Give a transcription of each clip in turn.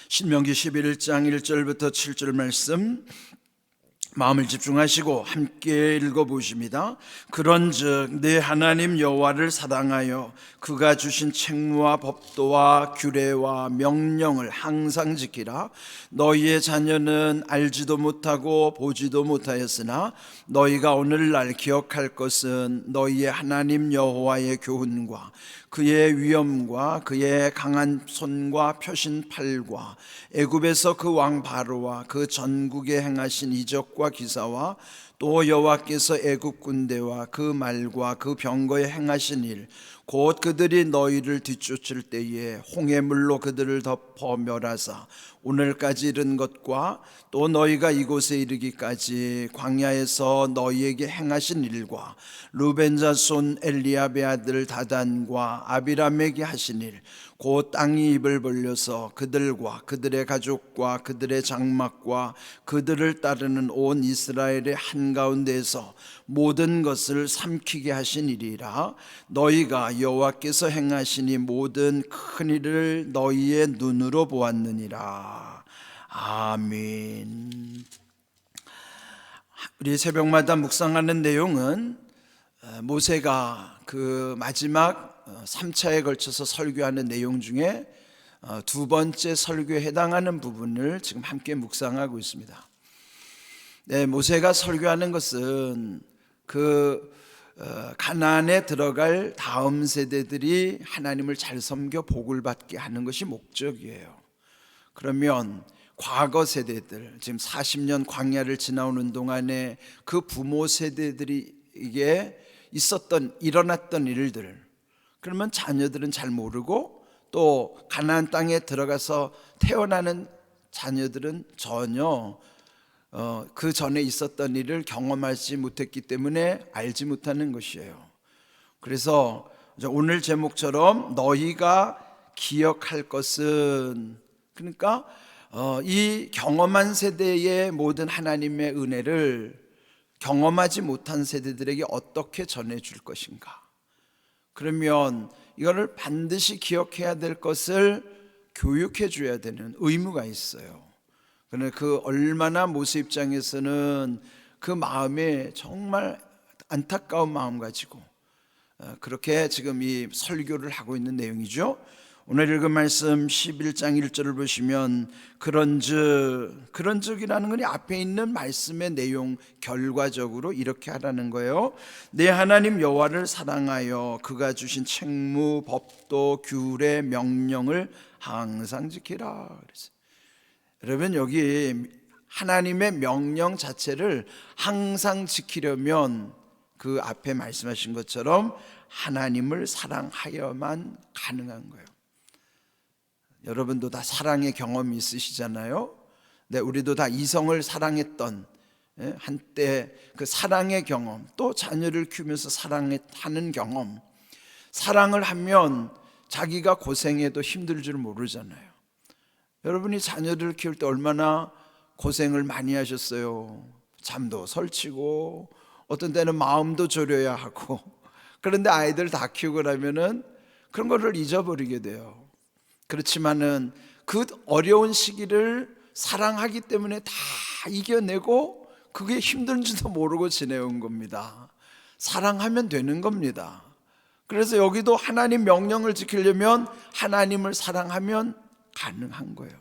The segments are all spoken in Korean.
신명기 11장 1절부터 7절 말씀 마음을 집중하시고 함께 읽어보십니다. 그런즉 내 하나님 여호와를 사랑하여 그가 주신 책무와 법도와 규례와 명령을 항상 지키라. 너희의 자녀는 알지도 못하고 보지도 못하였으나 너희가 오늘날 기억할 것은 너희의 하나님 여호와의 교훈과 그의 위엄과 그의 강한 손과 펴신 팔과 애굽에서 그 왕 바로와 그 전국에 행하신 이적과 기사와 또 여호와께서 애굽 군대와 그 말과 그 병거에 행하신 일, 곧 그들이 너희를 뒤쫓을 때에 홍해물로 그들을 덮어 멸하사 오늘까지 이른 것과 또 너희가 이곳에 이르기까지 광야에서 너희에게 행하신 일과 루벤 자손 엘리압의 아들 다단과 아비람에게 하신 일, 곧 땅이 입을 벌려서 그들과 그들의 가족과 그들의 장막과 그들을 따르는 온 이스라엘의 한가운데에서 모든 것을 삼키게 하신 일이라. 너희가 여호와께서 행하신 이 모든 큰 일을 너희의 눈으로 보았느니라. 아멘. 우리 새벽마다 묵상하는 내용은 모세가 그 마지막 3차에 걸쳐서 설교하는 내용 중에 두 번째 설교에 해당하는 부분을 지금 함께 묵상하고 있습니다. 네, 모세가 설교하는 것은 가나안에 들어갈 다음 세대들이 하나님을 잘 섬겨 복을 받게 하는 것이 목적이에요. 그러면 과거 세대들, 지금 40년 광야를 지나오는 동안에 그 부모 세대들에게 일어났던 일들, 그러면 자녀들은 잘 모르고 또 가나안 땅에 들어가서 태어나는 자녀들은 전혀 그 전에 있었던 일을 경험하지 못했기 때문에 알지 못하는 것이에요. 그래서 오늘 제목처럼 너희가 기억할 것은, 그러니까 이 경험한 세대의 모든 하나님의 은혜를 경험하지 못한 세대들에게 어떻게 전해줄 것인가. 그러면 이거를 반드시 기억해야 될 것을 교육해 줘야 되는 의무가 있어요. 그러나 그 얼마나 모세 입장에서는 그 마음에 정말 안타까운 마음 가지고 그렇게 지금 이 설교를 하고 있는 내용이죠. 오늘 읽은 말씀 11장 1절을 보시면 그런즉이라는 건 앞에 있는 말씀의 내용 결과적으로 이렇게 하라는 거예요. 내 하나님 여호와를 사랑하여 그가 주신 책무, 법도, 규례, 명령을 항상 지키라. 그래서 여러분, 여기 하나님의 명령 자체를 항상 지키려면 그 앞에 말씀하신 것처럼 하나님을 사랑하여만 가능한 거예요. 여러분도 다 사랑의 경험이 있으시잖아요. 네, 우리도 다 이성을 사랑했던 한때 그 사랑의 경험, 또 자녀를 키우면서 사랑하는 경험. 사랑을 하면 자기가 고생해도 힘들 줄 모르잖아요. 여러분이 자녀를 키울 때 얼마나 고생을 많이 하셨어요. 잠도 설치고 어떤 때는 마음도 졸여야 하고. 그런데 아이들 다 키우고 나면은 그런 거를 잊어버리게 돼요. 그렇지만은 그 어려운 시기를 사랑하기 때문에 다 이겨내고 그게 힘든지도 모르고 지내온 겁니다. 사랑하면 되는 겁니다. 그래서 여기도 하나님 명령을 지키려면 하나님을 사랑하면 가능한 거예요.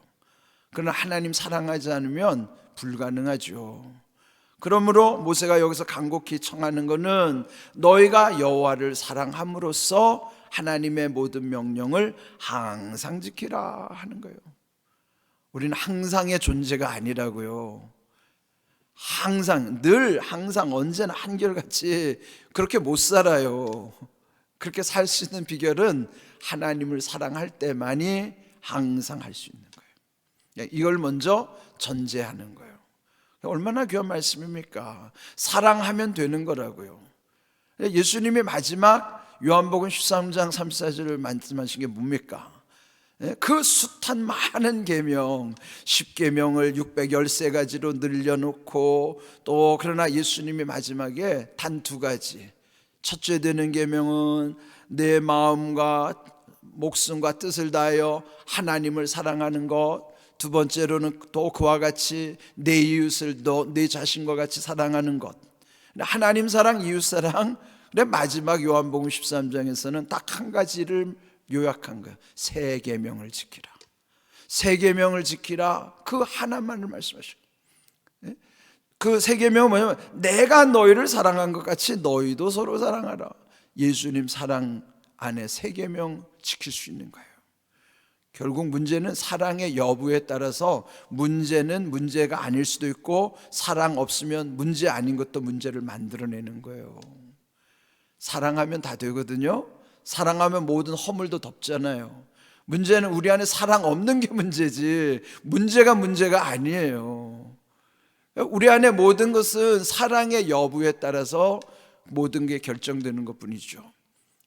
그러나 하나님 사랑하지 않으면 불가능하죠. 그러므로 모세가 여기서 간곡히 청하는 것은 너희가 여호와를 사랑함으로써 하나님의 모든 명령을 항상 지키라 하는 거예요. 우리는 항상의 존재가 아니라고요. 항상, 늘 항상 언제나 한결같이 그렇게 못 살아요. 그렇게 살 수 있는 비결은 하나님을 사랑할 때만이 항상 할 수 있는 거예요. 이걸 먼저 전제하는 거예요. 얼마나 귀한 말씀입니까? 사랑하면 되는 거라고요. 예수님이 마지막 요한복음 13장 34절을 말씀하신 게 뭡니까? 그 숱한 많은 계명, 10계명을 613가지로 늘려놓고, 또 그러나 예수님이 마지막에 단 2가지, 첫째 되는 계명은 내 마음과 목숨과 뜻을 다하여 하나님을 사랑하는 것, 두 번째로는 또 그와 같이 내 이웃을 내 자신과 같이 사랑하는 것. 하나님 사랑, 이웃 사랑. 근데 마지막 요한복음 13장에서는 딱 한 가지를 요약한 거예요. 세 계명을 지키라. 세 계명을 지키라. 그 하나만을 말씀하시고, 그 세 계명은 뭐냐면 내가 너희를 사랑한 것 같이 너희도 서로 사랑하라. 예수님 사랑 안에 세 계명 지킬 수 있는 거예요. 결국 문제는 사랑의 여부에 따라서 문제는 문제가 아닐 수도 있고, 사랑 없으면 문제 아닌 것도 문제를 만들어내는 거예요. 사랑하면 다 되거든요. 사랑하면 모든 허물도 덮잖아요. 문제는 우리 안에 사랑 없는 게 문제지 문제가 아니에요. 우리 안에 모든 것은 사랑의 여부에 따라서 모든 게 결정되는 것뿐이죠.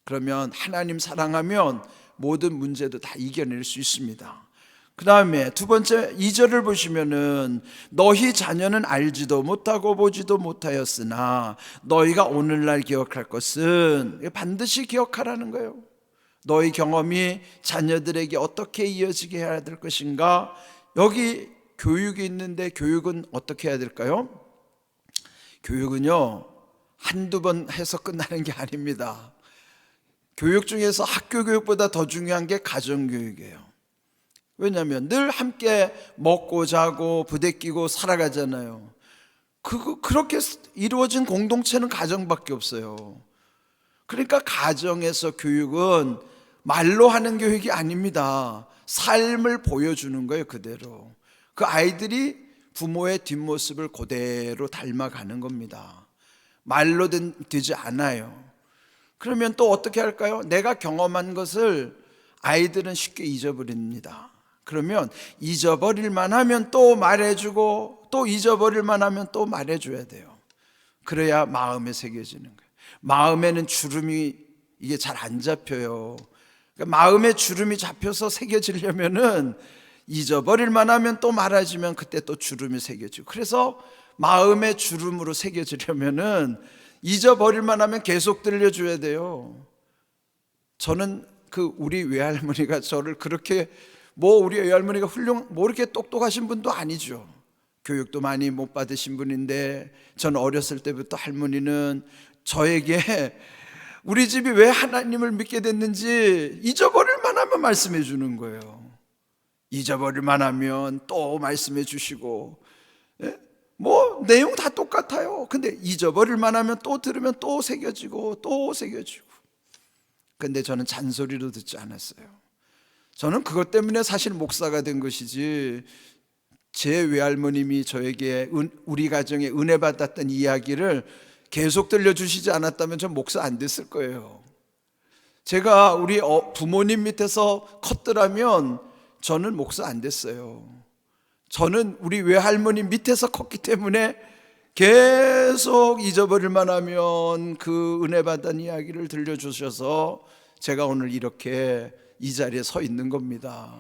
그러면 하나님 사랑하면 모든 문제도 다 이겨낼 수 있습니다. 그 다음에 두 번째 2절을 보시면은 너희 자녀는 알지도 못하고 보지도 못하였으나 너희가 오늘날 기억할 것은, 반드시 기억하라는 거예요. 너희 경험이 자녀들에게 어떻게 이어지게 해야 될 것인가. 여기 교육이 있는데 교육은 어떻게 해야 될까요? 교육은요 한두 번 해서 끝나는 게 아닙니다. 교육 중에서 학교 교육보다 더 중요한 게 가정교육이에요. 왜냐하면 늘 함께 먹고 자고 부대끼고 살아가잖아요. 그렇게 이루어진 공동체는 가정밖에 없어요. 그러니까 가정에서 교육은 말로 하는 교육이 아닙니다. 삶을 보여주는 거예요. 그대로 그 아이들이 부모의 뒷모습을 그대로 닮아가는 겁니다. 말로 되지 않아요. 그러면 또 어떻게 할까요? 내가 경험한 것을 아이들은 쉽게 잊어버립니다. 그러면 잊어버릴만 하면 또 말해주고, 또 잊어버릴만 하면 또 말해줘야 돼요. 그래야 마음에 새겨지는 거예요. 마음에는 주름이 이게 잘 안 잡혀요. 그러니까 마음에 주름이 잡혀서 새겨지려면은 잊어버릴만 하면 또 말해주면 그때 또 주름이 새겨지고, 그래서 마음에 주름으로 새겨지려면은 잊어버릴만 하면 계속 들려줘야 돼요. 저는 우리 외할머니가 저를 그렇게, 우리 외할머니가 이렇게 똑똑하신 분도 아니죠. 교육도 많이 못 받으신 분인데, 저는 어렸을 때부터 할머니는 저에게 우리 집이 왜 하나님을 믿게 됐는지 잊어버릴만 하면 말씀해 주는 거예요. 잊어버릴만 하면 또 말씀해 주시고, 내용 다 똑같아요. 근데 잊어버릴만 하면 또 들으면 또 새겨지고 또 새겨지고. 근데 저는 잔소리로 듣지 않았어요. 저는 그것 때문에 사실 목사가 된 것이지, 제 외할머님이 저에게 우리 가정에 은혜 받았던 이야기를 계속 들려주시지 않았다면 전 목사 안 됐을 거예요. 제가 우리 부모님 밑에서 컸더라면 저는 목사 안 됐어요. 저는 우리 외할머니 밑에서 컸기 때문에 계속 잊어버릴만 하면 그 은혜 받은 이야기를 들려주셔서 제가 오늘 이렇게 이 자리에 서 있는 겁니다.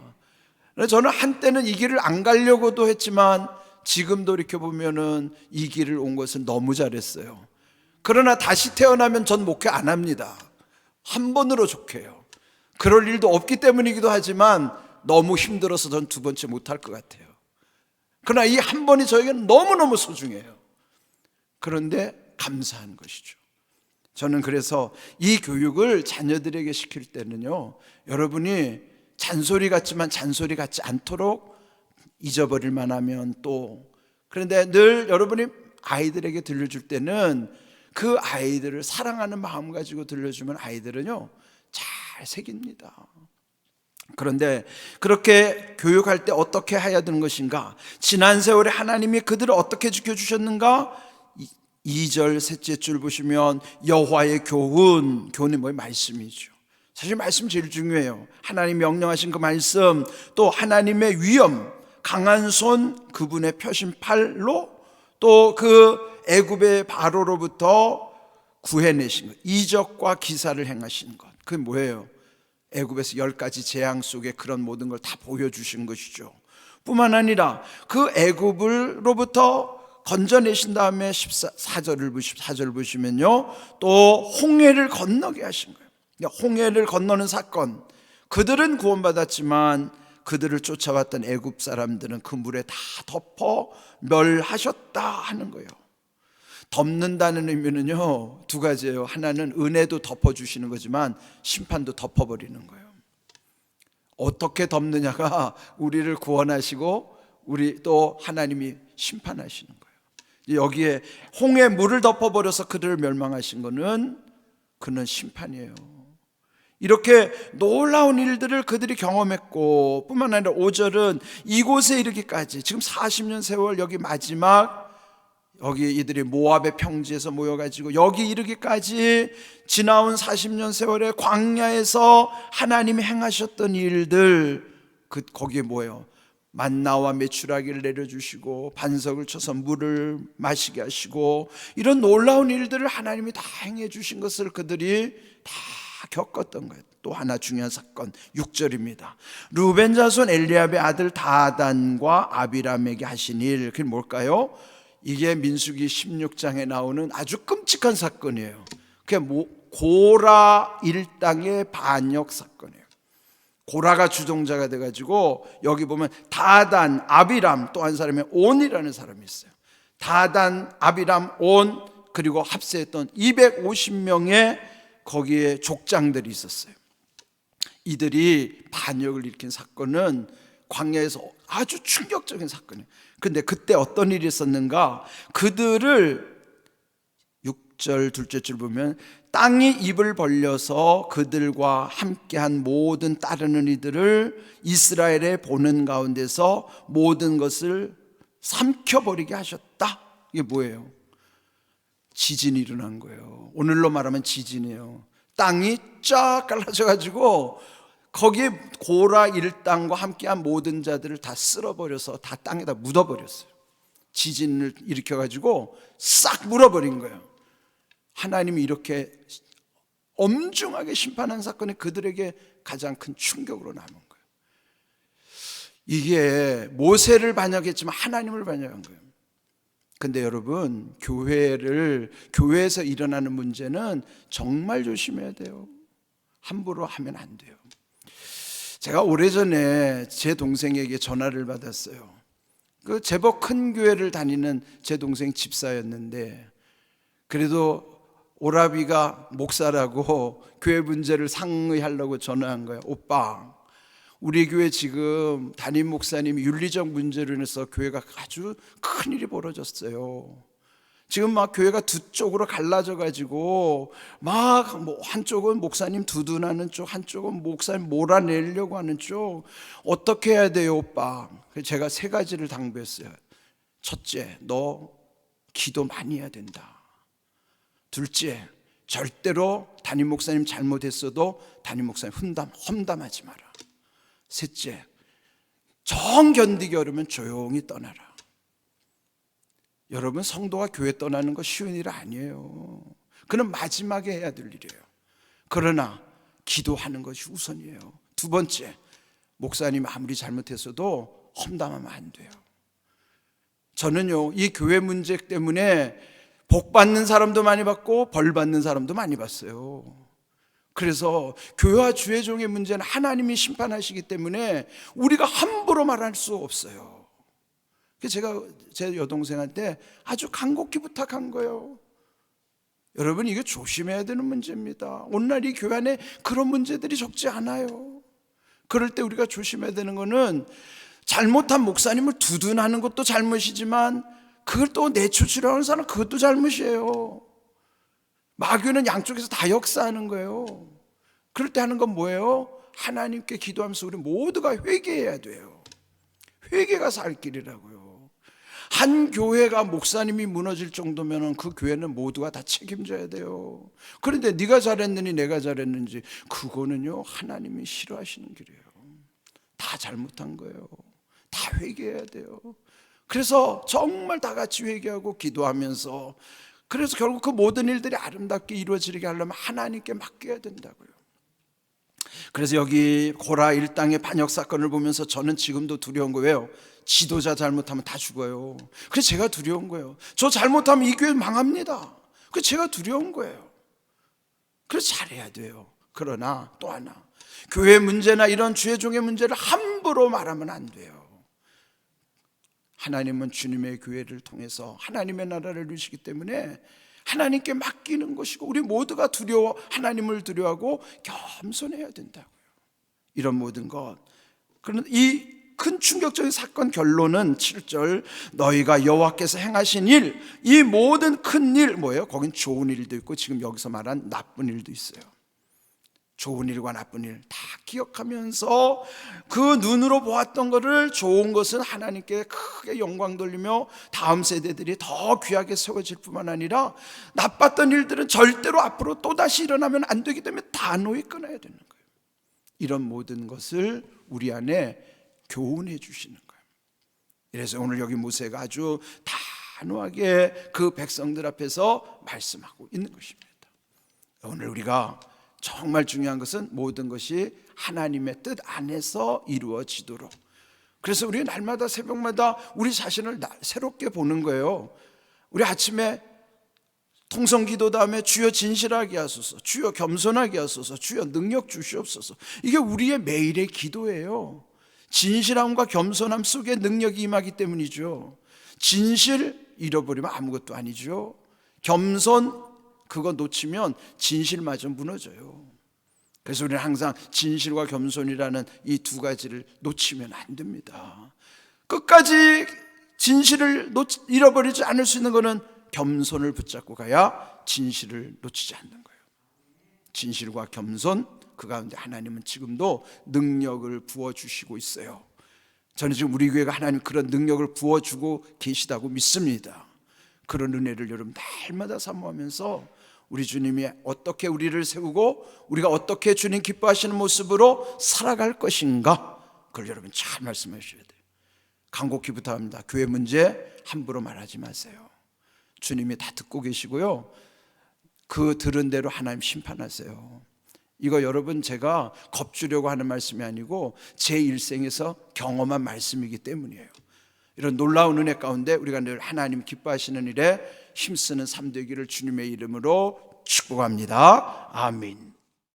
저는 한때는 이 길을 안 가려고도 했지만 지금 돌이켜보면은 이 길을 온 것은 너무 잘했어요. 그러나 다시 태어나면 전 목회 안 합니다. 한 번으로 족해요. 그럴 일도 없기 때문이기도 하지만 너무 힘들어서 전 두 번째 못할 것 같아요. 그러나 이 한 번이 저에게는 너무너무 소중해요. 그런데 감사한 것이죠. 저는 그래서 이 교육을 자녀들에게 시킬 때는요, 여러분이 잔소리 같지만 잔소리 같지 않도록 잊어버릴만 하면 또, 그런데 늘 여러분이 아이들에게 들려줄 때는 그 아이들을 사랑하는 마음 가지고 들려주면 아이들은요 잘 새깁니다. 그런데 그렇게 교육할 때 어떻게 해야 되는 것인가? 지난 세월에 하나님이 그들을 어떻게 지켜주셨는가? 2절 셋째 줄 보시면 여호와의 교훈이 뭐예요? 말씀이죠. 사실 말씀 제일 중요해요. 하나님 명령하신 그 말씀, 또 하나님의 위엄, 강한 손, 그분의 펴신 팔로 또 그 애굽의 바로로부터 구해내신 것, 이적과 기사를 행하신 것, 그게 뭐예요? 애굽에서 10가지 재앙 속에 그런 모든 걸 다 보여주신 것이죠. 뿐만 아니라 그 애굽으로부터 건져내신 다음에 14절 보시면요, 또 홍해를 건너게 하신 거예요. 홍해를 건너는 사건, 그들은 구원받았지만 그들을 쫓아왔던 애굽 사람들은 그 물에 다 덮어 멸하셨다 하는 거예요. 덮는다는 의미는요, 두 가지예요. 하나는 은혜도 덮어주시는 거지만 심판도 덮어버리는 거예요. 어떻게 덮느냐가 우리를 구원하시고 우리 또 하나님이 심판하시는 거예요. 여기에 홍해 물을 덮어버려서 그들을 멸망하신 거는 그는 심판이에요. 이렇게 놀라운 일들을 그들이 경험했고, 뿐만 아니라 5절은 이곳에 이르기까지, 지금 40년 세월 여기 마지막, 여기 이들이 모압의 평지에서 모여가지고 여기 이르기까지 지나온 40년 세월의 광야에서 하나님이 행하셨던 일들, 거기에 뭐예요? 만나와 메추라기를 내려주시고 반석을 쳐서 물을 마시게 하시고, 이런 놀라운 일들을 하나님이 다 행해 주신 것을 그들이 다 겪었던 거예요. 또 하나 중요한 사건 6절입니다. 루벤 자손 엘리압의 아들 다단과 아비람에게 하신 일, 그게 뭘까요? 이게 민수기 16장에 나오는 아주 끔찍한 사건이에요. 그게 고라 일당의 반역 사건이에요. 고라가 주동자가 돼가지고 여기 보면 다단, 아비람, 또 한 사람이 온이라는 사람이 있어요. 다단, 아비람, 온, 그리고 합세했던 250명의 거기에 족장들이 있었어요. 이들이 반역을 일으킨 사건은 광야에서 아주 충격적인 사건이에요. 근데 그때 어떤 일이 있었는가? 그들을 6절 둘째 줄 보면 땅이 입을 벌려서 그들과 함께한 모든 따르는 이들을 이스라엘에 보는 가운데서 모든 것을 삼켜버리게 하셨다. 이게 뭐예요? 지진이 일어난 거예요. 오늘로 말하면 지진이에요. 땅이 쫙 갈라져가지고 거기에 고라 일당과 함께한 모든 자들을 다 쓸어버려서 다 땅에다 묻어버렸어요. 지진을 일으켜가지고 싹 물어버린 거예요. 하나님이 이렇게 엄중하게 심판한 사건이 그들에게 가장 큰 충격으로 남은 거예요. 이게 모세를 반역했지만 하나님을 반역한 거예요. 근데 여러분, 교회에서 일어나는 문제는 정말 조심해야 돼요. 함부로 하면 안 돼요. 제가 오래전에 제 동생에게 전화를 받았어요. 그 제법 큰 교회를 다니는 제 동생 집사였는데, 그래도 오라비가 목사라고 교회 문제를 상의하려고 전화한 거예요. 오빠, 우리 교회 지금 담임 목사님이 윤리적 문제로 인해서 교회가 아주 큰일이 벌어졌어요. 지금 막 교회가 두 쪽으로 갈라져 가지고 막 한쪽은 목사님 두둔하는 쪽, 한쪽은 목사님 몰아내려고 하는 쪽. 어떻게 해야 돼요, 오빠? 제가 세 가지를 당부했어요. 첫째, 너 기도 많이 해야 된다. 둘째, 절대로 담임 목사님 잘못했어도 담임 목사님 험담하지 마라. 셋째, 정 견디기 어려우면 조용히 떠나라. 여러분, 성도가 교회 떠나는 거 쉬운 일 아니에요. 그는 마지막에 해야 될 일이에요. 그러나 기도하는 것이 우선이에요. 두 번째, 목사님 아무리 잘못했어도 험담하면 안 돼요. 저는요, 이 교회 문제 때문에 복 받는 사람도 많이 받고 벌 받는 사람도 많이 봤어요. 그래서 교회와 주의 종의 문제는 하나님이 심판하시기 때문에 우리가 함부로 말할 수 없어요. 제가 제 여동생한테 아주 간곡히 부탁한 거예요. 여러분, 이거 조심해야 되는 문제입니다. 오늘날 이 교회 안에 그런 문제들이 적지 않아요. 그럴 때 우리가 조심해야 되는 거는, 잘못한 목사님을 두둔하는 것도 잘못이지만 그걸 또 내쫓으려 하는 사람은 그것도 잘못이에요. 마귀는 양쪽에서 다 역사하는 거예요. 그럴 때 하는 건 뭐예요? 하나님께 기도하면서 우리 모두가 회개해야 돼요. 회개가 살 길이라고요. 한 교회가 목사님이 무너질 정도면 그 교회는 모두가 다 책임져야 돼요. 그런데 네가 잘했느니 내가 잘했는지, 그거는요 하나님이 싫어하시는 길이에요. 다 잘못한 거예요. 다 회개해야 돼요. 그래서 정말 다 같이 회개하고 기도하면서, 그래서 결국 그 모든 일들이 아름답게 이루어지게 하려면 하나님께 맡겨야 된다고요. 그래서 여기 고라 일당의 반역 사건을 보면서 저는 지금도 두려운 거예요. 지도자 잘못하면 다 죽어요. 그래서 제가 두려운 거예요. 저 잘못하면 이 교회 망합니다. 그래서 제가 두려운 거예요. 그래서 잘해야 돼요. 그러나 또 하나, 교회 문제나 이런 주의 종의 문제를 함부로 말하면 안 돼요. 하나님은 주님의 교회를 통해서 하나님의 나라를 이루시기 때문에 하나님께 맡기는 것이고, 우리 모두가 하나님을 두려워하고 겸손해야 된다고요. 이런 모든 것. 그런데 이 큰 충격적인 사건 결론은 7절, 너희가 여호와께서 행하신 일, 이 모든 큰 일, 뭐예요? 거긴 좋은 일도 있고 지금 여기서 말한 나쁜 일도 있어요. 좋은 일과 나쁜 일 다 기억하면서 그 눈으로 보았던 것을, 좋은 것은 하나님께 크게 영광 돌리며 다음 세대들이 더 귀하게 세워질 뿐만 아니라, 나빴던 일들은 절대로 앞으로 또다시 일어나면 안 되기 때문에 단호히 끊어야 되는 거예요. 이런 모든 것을 우리 안에 교훈해 주시는 거예요. 그래서 오늘 여기 모세가 아주 단호하게 그 백성들 앞에서 말씀하고 있는 것입니다. 오늘 우리가 정말 중요한 것은 모든 것이 하나님의 뜻 안에서 이루어지도록, 그래서 우리 날마다 새벽마다 우리 자신을 새롭게 보는 거예요. 우리 아침에 통성기도 다음에 주여 진실하게 하소서, 주여 겸손하게 하소서, 주여 능력 주시옵소서. 이게 우리의 매일의 기도예요. 진실함과 겸손함 속에 능력이 임하기 때문이죠. 진실 잃어버리면 아무것도 아니죠. 겸손 그거 놓치면 진실마저 무너져요. 그래서 우리는 항상 진실과 겸손이라는 이 두 가지를 놓치면 안 됩니다. 끝까지 진실을 잃어버리지 않을 수 있는 것은 겸손을 붙잡고 가야 진실을 놓치지 않는 거예요. 진실과 겸손, 그 가운데 하나님은 지금도 능력을 부어주시고 있어요. 저는 지금 우리 교회가 하나님 그런 능력을 부어주고 계시다고 믿습니다. 그런 은혜를 여러분 날마다 사모하면서 우리 주님이 어떻게 우리를 세우고 우리가 어떻게 주님 기뻐하시는 모습으로 살아갈 것인가, 그걸 여러분 잘 말씀하셔야 돼요. 간곡히 부탁합니다. 교회 문제 함부로 말하지 마세요. 주님이 다 듣고 계시고요, 그 들은 대로 하나님 심판하세요. 이거 여러분 제가 겁주려고 하는 말씀이 아니고 제 일생에서 경험한 말씀이기 때문이에요. 이런 놀라운 은혜 가운데 우리가 늘 하나님 기뻐하시는 일에 힘쓰는 삶 되기를 주님의 이름으로 축복합니다. 아멘.